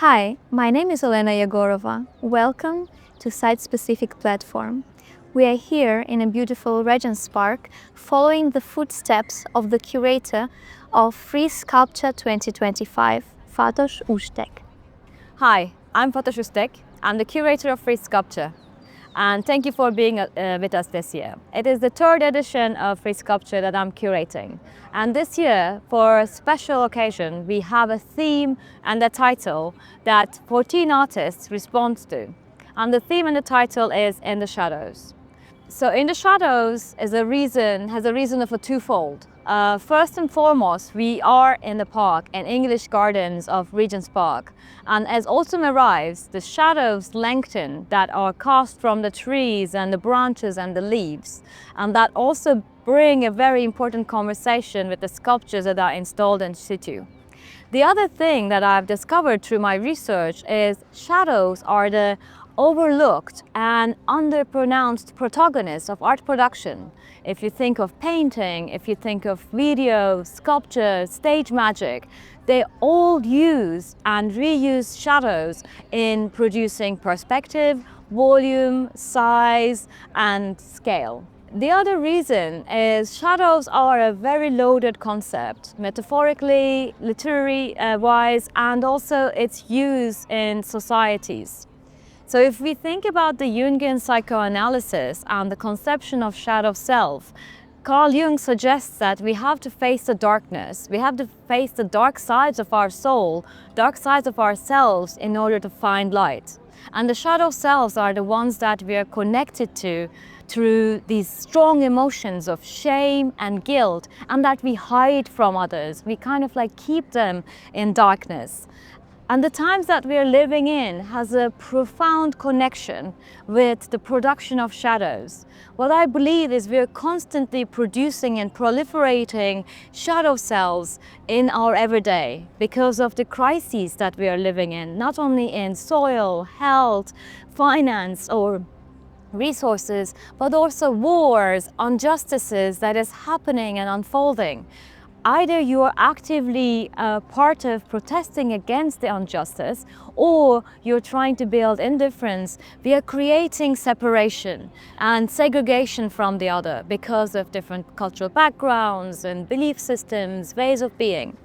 Hi, my name is Elena Yegorova. Welcome to Site-Specific Platform. We are here in a beautiful Regent Park, following the footsteps of the curator of Frieze Sculpture 2025, Fatoş Üstek. Hi, I'm Fatoş Üstek. I'm the curator of Frieze Sculpture. And thank you for being with us this year. It is the third edition of Frieze Sculpture that I'm curating. And this year, for a special occasion, we have a theme and a title that 14 artists respond to. And the theme and the title is In the Shadows. So In the Shadows has a reason of a twofold. First and foremost, we are in the park, in English Gardens of Regent's Park. And as autumn arrives, the shadows lengthen that are cast from the trees and the branches and the leaves. And that also bring a very important conversation with the sculptures that are installed in situ. The other thing that I've discovered through my research is shadows are the overlooked and underpronounced protagonists of art production. If you think of painting, if you think of video, sculpture, stage magic, they all use and reuse shadows in producing perspective, volume, size, and scale. The other reason is shadows are a very loaded concept, metaphorically, literary wise, and also its use in societies. So if we think about the Jungian psychoanalysis and the conception of shadow self, Carl Jung suggests that we have to face the darkness, we have to face the dark sides of our soul, dark sides of ourselves in order to find light. And the shadow selves are the ones that we are connected to through these strong emotions of shame and guilt, and that we hide from others. We kind of like keep them in darkness. And the times that we are living in has a profound connection with the production of shadows. What I believe is we are constantly producing and proliferating shadow selves in our everyday because of the crises that we are living in, not only in soil, health, finance, or resources, but also wars, injustices that is happening and unfolding. Either you are actively part of protesting against the injustice, or you're trying to build indifference. We are creating separation and segregation from the other because of different cultural backgrounds and belief systems, ways of being.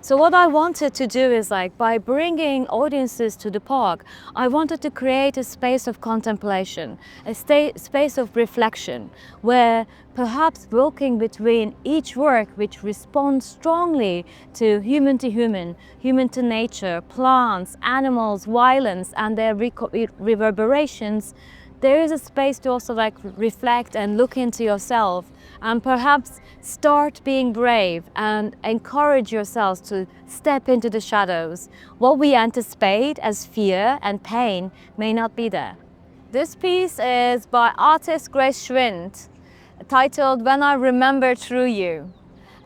So what I wanted to do is by bringing audiences to the park, I wanted to create a space of contemplation, a space of reflection, where perhaps walking between each work which responds strongly to human, human to nature, plants, animals, violence, and their reverberations, there is a space to also reflect and look into yourself and perhaps start being brave and encourage yourselves to step into the shadows. What we anticipate as fear and pain may not be there. This piece is by artist Grace Schwind, titled When I Remember Through You.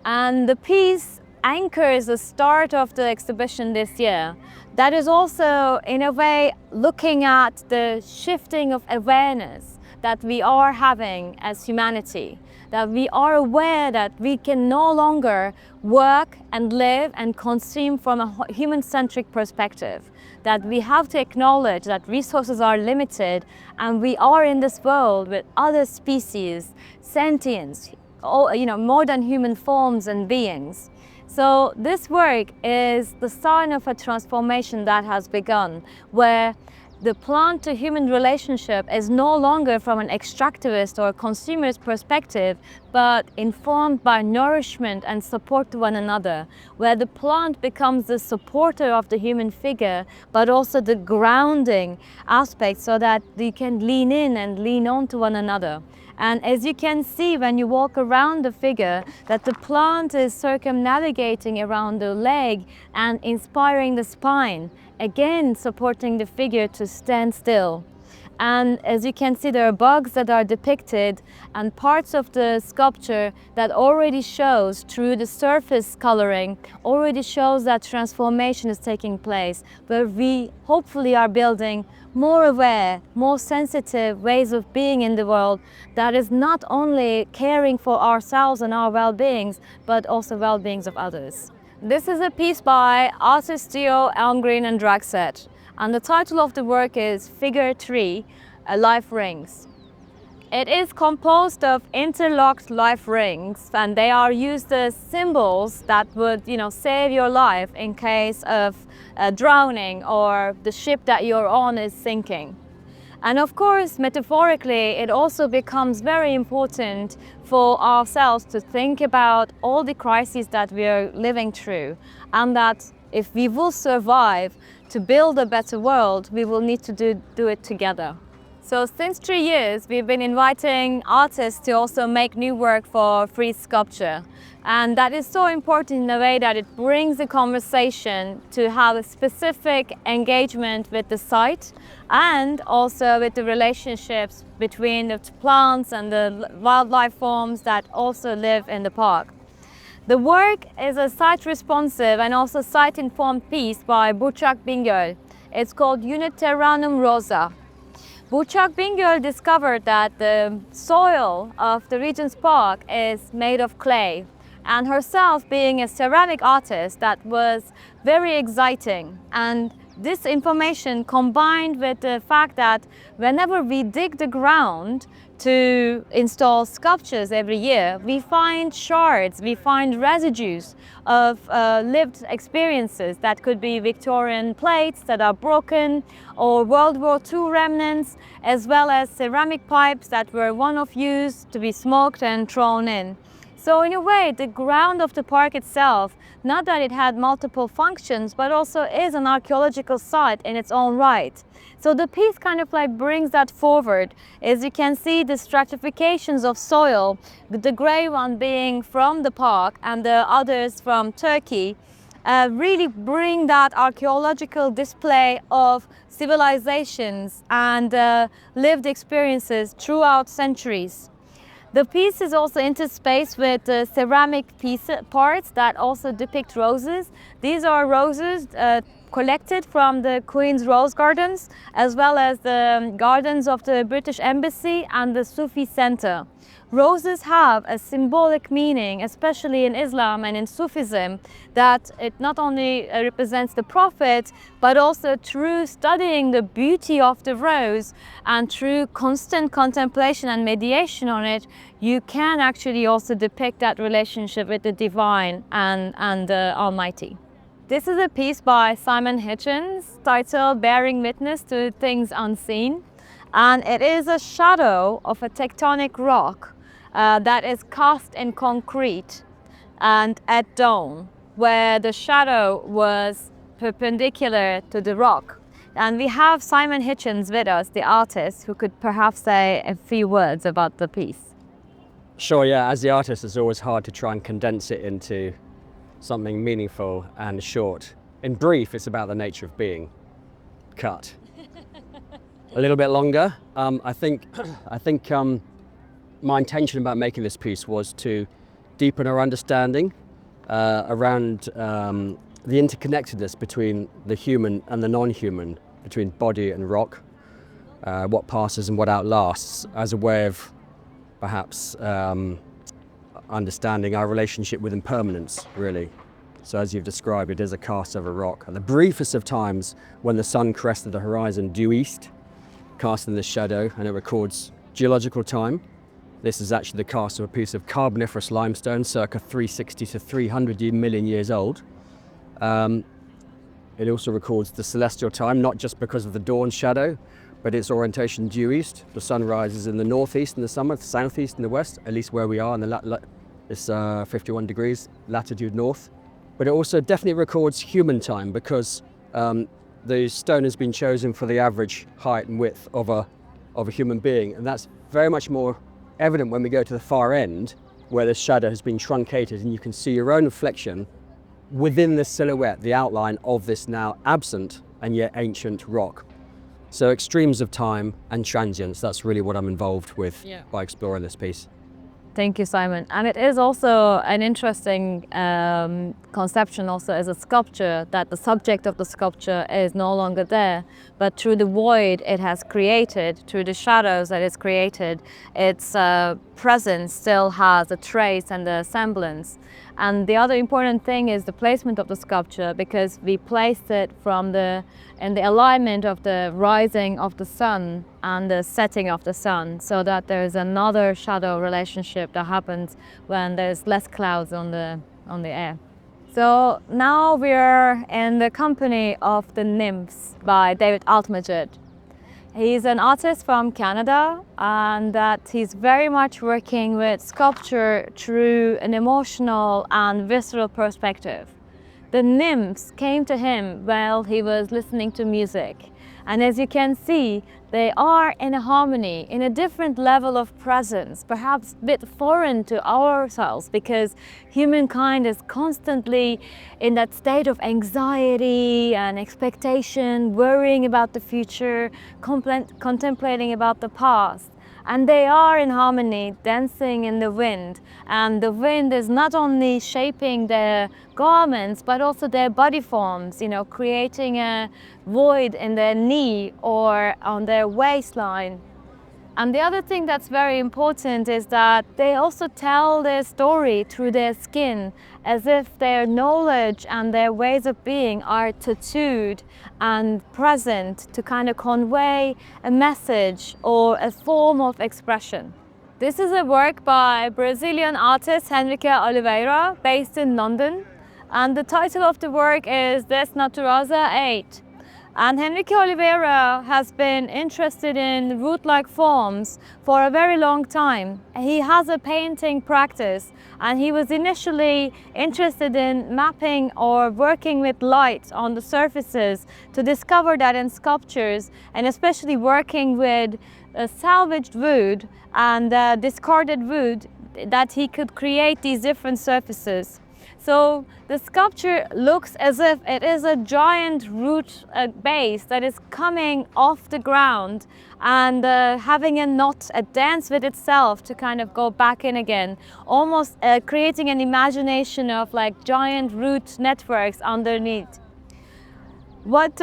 And the piece anchors the start of the exhibition this year. That is also, in a way, looking at the shifting of awareness that we are having as humanity, that we are aware that we can no longer work and live and consume from a human-centric perspective, that we have to acknowledge that resources are limited and we are in this world with other species, sentience, more than human forms and beings. So this work is the sign of a transformation that has begun, where the plant-to-human relationship is no longer from an extractivist or consumerist perspective, but informed by nourishment and support to one another, where the plant becomes the supporter of the human figure, but also the grounding aspect so that they can lean in and lean on to one another. And as you can see when you walk around the figure, that the plant is circumnavigating around the leg and inspiring the spine, again supporting the figure to stand still. And as you can see, there are bugs that are depicted and parts of the sculpture that already shows through the surface coloring, already shows that transformation is taking place, where we hopefully are building more aware, more sensitive ways of being in the world that is not only caring for ourselves and our well-beings, but also well-beings of others. This is a piece by artists Theo, Elmgreen and Dragset, and the title of the work is Figure 3, Life Rings. It is composed of interlocked life rings, and they are used as symbols that would, save your life in case of drowning or the ship that you're on is sinking. And of course, metaphorically, it also becomes very important for ourselves to think about all the crises that we are living through, and that if we will survive to build a better world, we will need to do it together. So since 3 years, we've been inviting artists to also make new work for Frieze Sculpture. And that is so important in a way that it brings the conversation to have a specific engagement with the site and also with the relationships between the plants and the wildlife forms that also live in the park. The work is a site-responsive and also site-informed piece by Burçak Bingöl. It's called Unitarianum Rosa. Burçak Bingöl discovered that the soil of the Regent's Park is made of clay, and herself being a ceramic artist, that was very exciting. And this information combined with the fact that whenever we dig the ground to install sculptures every year, we find shards, we find residues of lived experiences that could be Victorian plates that are broken or World War II remnants, as well as ceramic pipes that were one-off use to be smoked and thrown in. So in a way, the ground of the park itself, not that it had multiple functions, but also is an archaeological site in its own right. So the piece kind of like brings that forward. As you can see, the stratifications of soil, the gray one being from the park and the others from Turkey, really bring that archaeological display of civilizations and lived experiences throughout centuries. The piece is also interspaced with ceramic parts that also depict roses. These are roses collected from the Queen's Rose Gardens, as well as the gardens of the British Embassy and the Sufi Center. Roses have a symbolic meaning, especially in Islam and in Sufism, that it not only represents the Prophet, but also through studying the beauty of the rose and through constant contemplation and mediation on it, you can actually also depict that relationship with the divine and the Almighty. This is a piece by Simon Hitchens titled Bearing Witness to Things Unseen, and it is a shadow of a tectonic rock that is cast in concrete and at dawn, where the shadow was perpendicular to the rock. And we have Simon Hitchens with us, the artist, who could perhaps say a few words about the piece. Sure, yeah, as the artist, it's always hard to try and condense it into something meaningful and short. In brief, it's about the nature of being cut. A little bit longer. I think my intention about making this piece was to deepen our understanding around the interconnectedness between the human and the non-human, between body and rock, what passes and what outlasts, as a way of perhaps understanding our relationship with impermanence, really. So as you've described, it is a cast of a rock. At the briefest of times, when the sun crested the horizon due east, casting the shadow, and it records geological time. This is actually the cast of a piece of Carboniferous limestone, circa 360 to 300 million years old. It also records the celestial time, not just because of the dawn shadow, but its orientation due east. The sun rises in the northeast in the summer, the southeast in the west, at least where we are, in it's 51 degrees latitude north. But it also definitely records human time, because the stone has been chosen for the average height and width of a human being, and that's very much more evident when we go to the far end, where the shadow has been truncated and you can see your own reflection within the silhouette, the outline of this now absent and yet ancient rock. So extremes of time and transience, that's really what I'm involved with by exploring this piece. Thank you, Simon. And it is also an interesting conception also as a sculpture, that the subject of the sculpture is no longer there, but through the void it has created, through the shadows that it's created, it's presence still has a trace and a semblance. And the other important thing is the placement of the sculpture, because we placed it in the alignment of the rising of the sun and the setting of the sun, so that there's another shadow relationship that happens when there's less clouds on the air. So now we're in the company of the Nymphs by David Altmajid. He's an artist from Canada, and that he's very much working with sculpture through an emotional and visceral perspective. The nymphs came to him while he was listening to music. And as you can see, they are in a harmony, in a different level of presence, perhaps a bit foreign to ourselves, because humankind is constantly in that state of anxiety and expectation, worrying about the future, contemplating about the past. And they are in harmony, dancing in the wind. And the wind is not only shaping their garments, but also their body forms, creating a void in their knee or on their waistline. And the other thing that's very important is that they also tell their story through their skin, as if their knowledge and their ways of being are tattooed and present to kind of convey a message or a form of expression. This is a work by Brazilian artist Henrique Oliveira, based in London. And the title of the work is Desnaturada 8. And Henrique Oliveira has been interested in root-like forms for a very long time. He has a painting practice, and he was initially interested in mapping or working with light on the surfaces to discover that in sculptures, and especially working with salvaged wood and discarded wood, that he could create these different surfaces. So the sculpture looks as if it is a giant root base that is coming off the ground and having a knot, a dance with itself to kind of go back in again, almost creating an imagination of like giant root networks underneath. What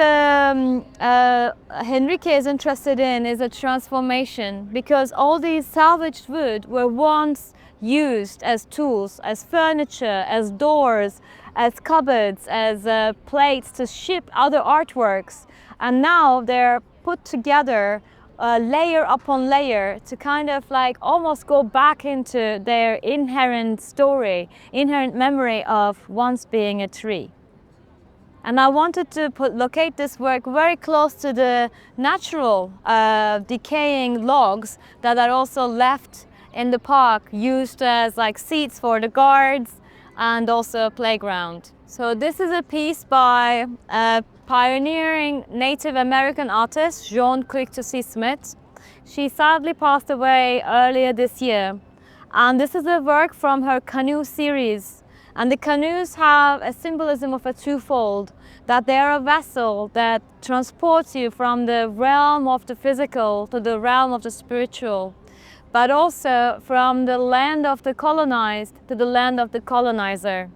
Henrique is interested in is a transformation, because all these salvaged wood were once used as tools, as furniture, as doors, as cupboards, as plates to ship other artworks. And now they're put together layer upon layer to kind of like almost go back into their inherent story, inherent memory of once being a tree. And I wanted to locate this work very close to the natural decaying logs that are also left in the park, used as like seats for the guards and also a playground. So this is a piece by a pioneering Native American artist, Joan Smith. She sadly passed away earlier this year. And this is a work from her canoe series. And the canoes have a symbolism of a twofold, that they are a vessel that transports you from the realm of the physical to the realm of the spiritual, but also from the land of the colonized to the land of the colonizer.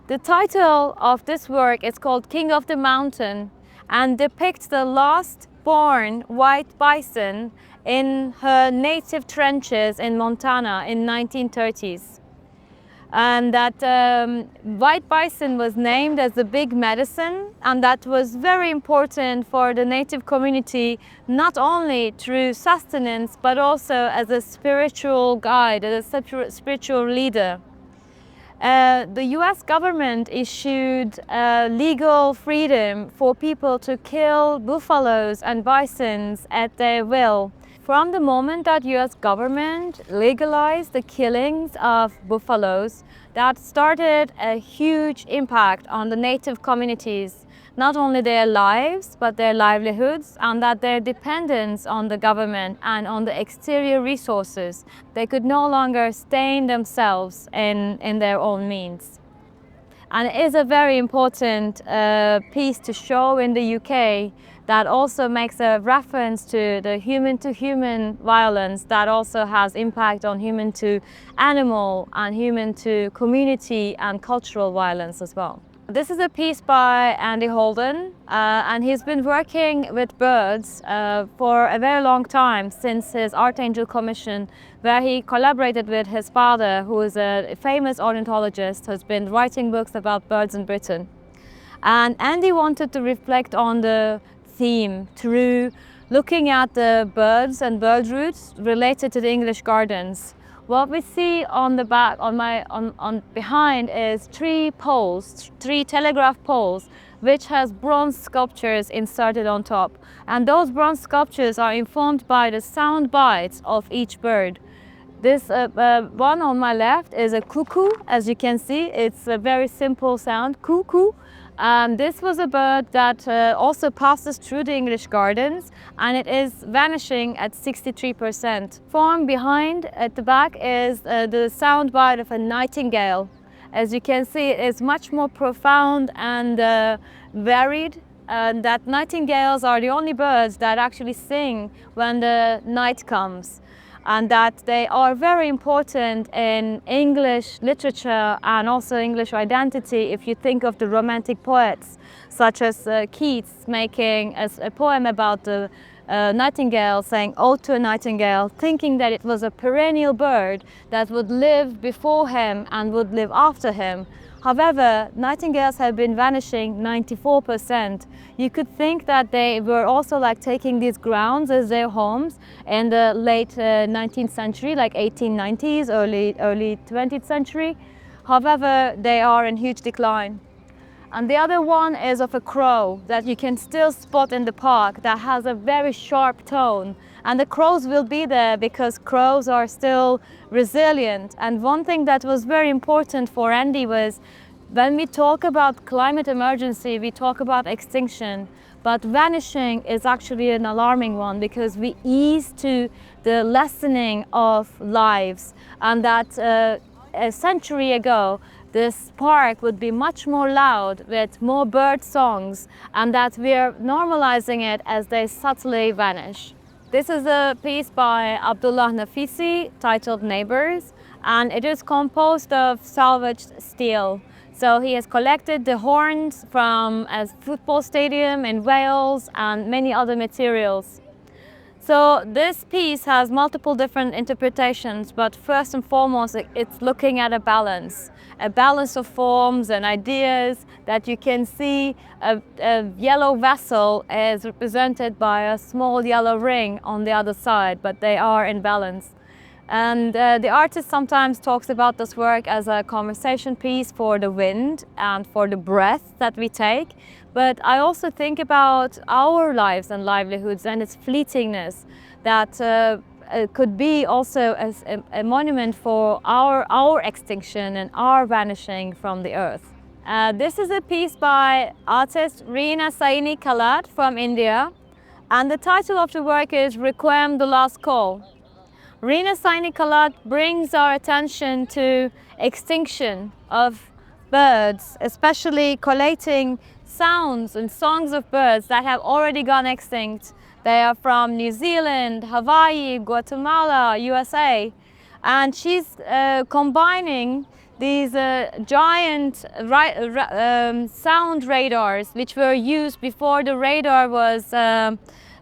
The title of this work is called King of the Mountain, and depicts the last born white bison in her native trenches in Montana in 1930s. And that white bison was named as the big medicine, and that was very important for the native community, not only through sustenance, but also as a spiritual guide, as a spiritual leader. The US government issued legal freedom for people to kill buffaloes and bisons at their will. From the moment that US government legalized the killings of buffaloes, that started a huge impact on the native communities, not only their lives, but their livelihoods, and that their dependence on the government and on the exterior resources. They could no longer sustain themselves in their own means. And it is a very important piece to show in the UK that also makes a reference to the human-to-human violence that also has impact on human-to-animal and human-to-community and cultural violence as well. This is a piece by Andy Holden, and he's been working with birds for a very long time, since his Archangel commission, where he collaborated with his father, who is a famous ornithologist who's been writing books about birds in Britain. And Andy wanted to reflect on the theme through looking at the birds and bird roots related to the English gardens. What we see on the back, on behind, is three telegraph poles, which has bronze sculptures inserted on top. And those bronze sculptures are informed by the sound bites of each bird. This one on my left is a cuckoo. As you can see, it's a very simple sound, cuckoo. This was a bird that also passes through the English gardens, and it is vanishing at 63%. Form behind at the back is the sound bite of a nightingale. As you can see, it is much more profound and varied. That nightingales are the only birds that actually sing when the night comes, and that they are very important in English literature and also English identity. If you think of the Romantic poets, such as Keats making a poem about the nightingale, saying "Ode to a Nightingale," thinking that it was a perennial bird that would live before him and would live after him. However, nightingales have been vanishing 94%. You could think that they were also like taking these grounds as their homes in the late 19th century, like 1890s, early 20th century. However, they are in huge decline. And the other one is of a crow that you can still spot in the park, that has a very sharp tone. And the crows will be there because crows are still resilient. And one thing that was very important for Andy was, when we talk about climate emergency, we talk about extinction. But vanishing is actually an alarming one, because we ease to the lessening of lives. And that a century ago, this park would be much more loud with more bird songs, and that we are normalizing it as they subtly vanish. This is a piece by Abdullah Nafisi titled Neighbors, and it is composed of salvaged steel. So he has collected the horns from a football stadium in Wales and many other materials. So this piece has multiple different interpretations, but first and foremost, it's looking at a balance of forms and ideas. That you can see a yellow vessel is represented by a small yellow ring on the other side, but they are in balance. And the artist sometimes talks about this work as a conversation piece for the wind and for the breath that we take. But I also think about our lives and livelihoods and its fleetingness, that could be also as a monument for our extinction and our vanishing from the earth. This is a piece by artist Reena Saini Kalat from India, and the title of the work is Requiem, the Last Call. Reena Saini Kalat brings our attention to extinction of birds, especially collating sounds and songs of birds that have already gone extinct. They are from New Zealand, Hawaii, Guatemala, USA. And she's combining these giant sound radars, which were used before the radar was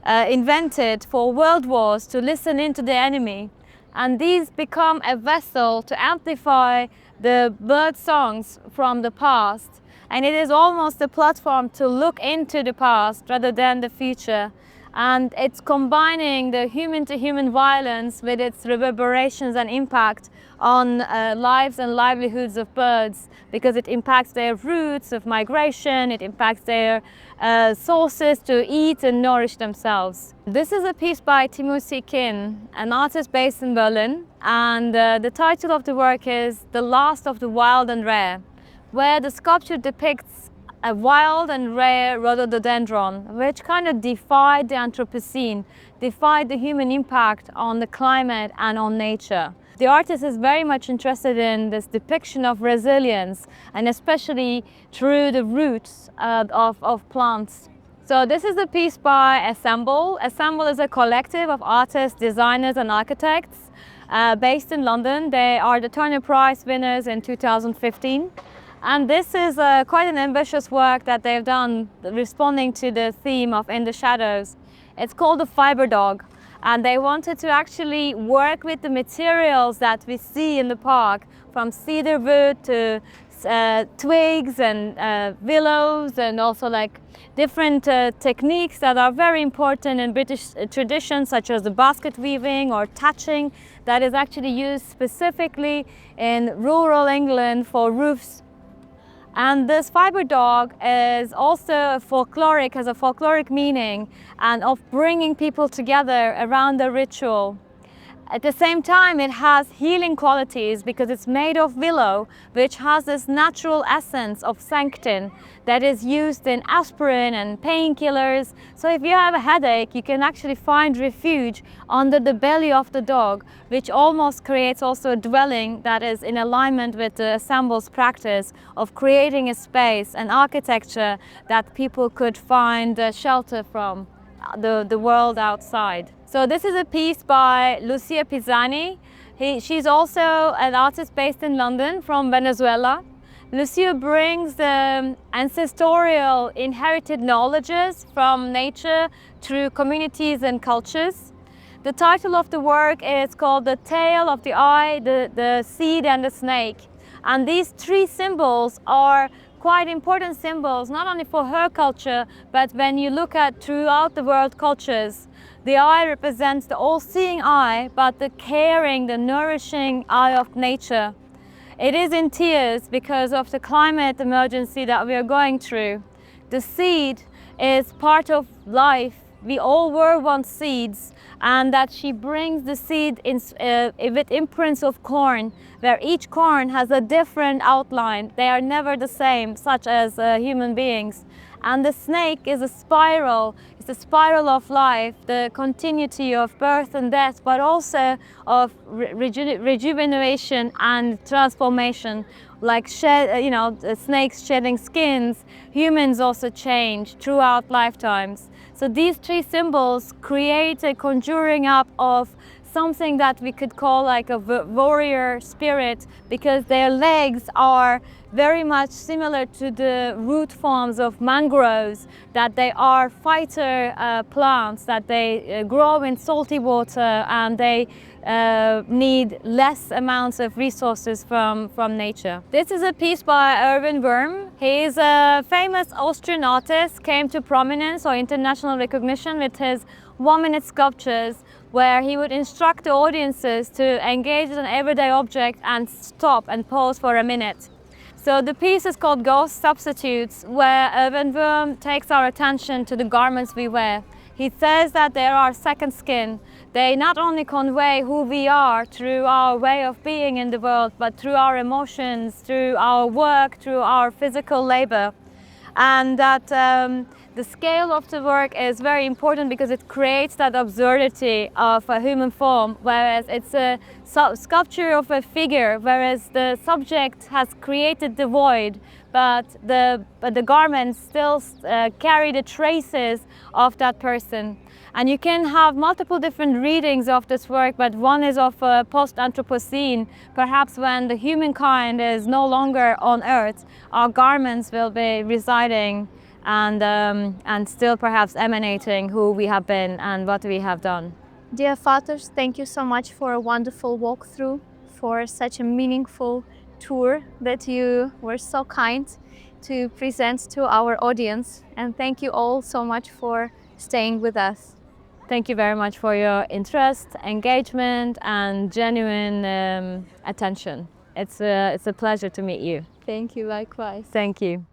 invented for world wars, to listen into the enemy. And these become a vessel to amplify the bird songs from the past. And it is almost a platform to look into the past rather than the future. And it's combining the human-to-human violence with its reverberations and impact on lives and livelihoods of birds, because it impacts their routes of migration, it impacts their sources to eat and nourish themselves. This is a piece by Timothy Kin, an artist based in Berlin, and the title of the work is The Last of the Wild and Rare, where the sculpture depicts a wild and rare rhododendron, which kind of defied the Anthropocene, defied the human impact on the climate and on nature. The artist is very much interested in this depiction of resilience, and especially through the roots of plants. So this is a piece by Assemble. Assemble is a collective of artists, designers and architects based in London. They are the Turner Prize winners in 2015. And this is quite an ambitious work that they've done responding to the theme of In the Shadows. It's called the fiber dog. And they wanted to actually work with the materials that we see in the park, from cedar wood to twigs and willows, and also like different techniques that are very important in British traditions, such as the basket weaving or thatching, that is actually used specifically in rural England for roofs. And this fiber dog is also has a folkloric meaning, and of bringing people together around a ritual. At the same time, it has healing qualities because it's made of willow, which has this natural essence of sanctin that is used in aspirin and painkillers. So if you have a headache, you can actually find refuge under the belly of the dog, which almost creates also a dwelling that is in alignment with the ensemble's practice of creating a space, an architecture that people could find shelter from the world outside. So this is a piece by Lucia Pisani. She's also an artist based in London from Venezuela. Lucia brings the ancestral inherited knowledges from nature through communities and cultures. The title of the work is called The Tail of the Eye, the Seed and the Snake. And these three symbols are quite important symbols, not only for her culture, but when you look at throughout the world cultures. The eye represents the all-seeing eye, but the caring, the nourishing eye of nature. It is in tears because of the climate emergency that we are going through. The seed is part of life. We all were once seeds, and that she brings the seed with imprints of corn, where each corn has a different outline. They are never the same, such as human beings. And the snake is a spiral. It's a spiral of life, the continuity of birth and death, but also of rejuvenation and transformation. Like snakes shedding skins, humans also change throughout lifetimes. So these three symbols create a conjuring up of something that we could call like a warrior spirit, because their legs are very much similar to the root forms of mangroves, that they are fighter plants, that they grow in salty water, and they need less amounts of resources from nature. This is a piece by Erwin Wurm. He is a famous Austrian artist, came to prominence or international recognition with his 1-minute sculptures, where he would instruct the audiences to engage with an everyday object and stop and pause for a minute. So the piece is called Ghost Substitutes, where Erwin Wurm takes our attention to the garments we wear. He says that they are second skin. They not only convey who we are through our way of being in the world, but through our emotions, through our work, through our physical labor. And that the scale of the work is very important because it creates that absurdity of a human form, whereas it's a sculpture of a figure, whereas the subject has created the void, but the garments still carry the traces of that person. And you can have multiple different readings of this work, but one is of post-Anthropocene, perhaps when the humankind is no longer on Earth, our garments will be residing and still perhaps emanating who we have been and what we have done. Dear Fatoş, thank you so much for a wonderful walkthrough, for such a meaningful tour that you were so kind to present to our audience. And thank you all so much for staying with us. Thank you very much for your interest, engagement, and genuine attention. It's a pleasure to meet you. Thank you, likewise. Thank you.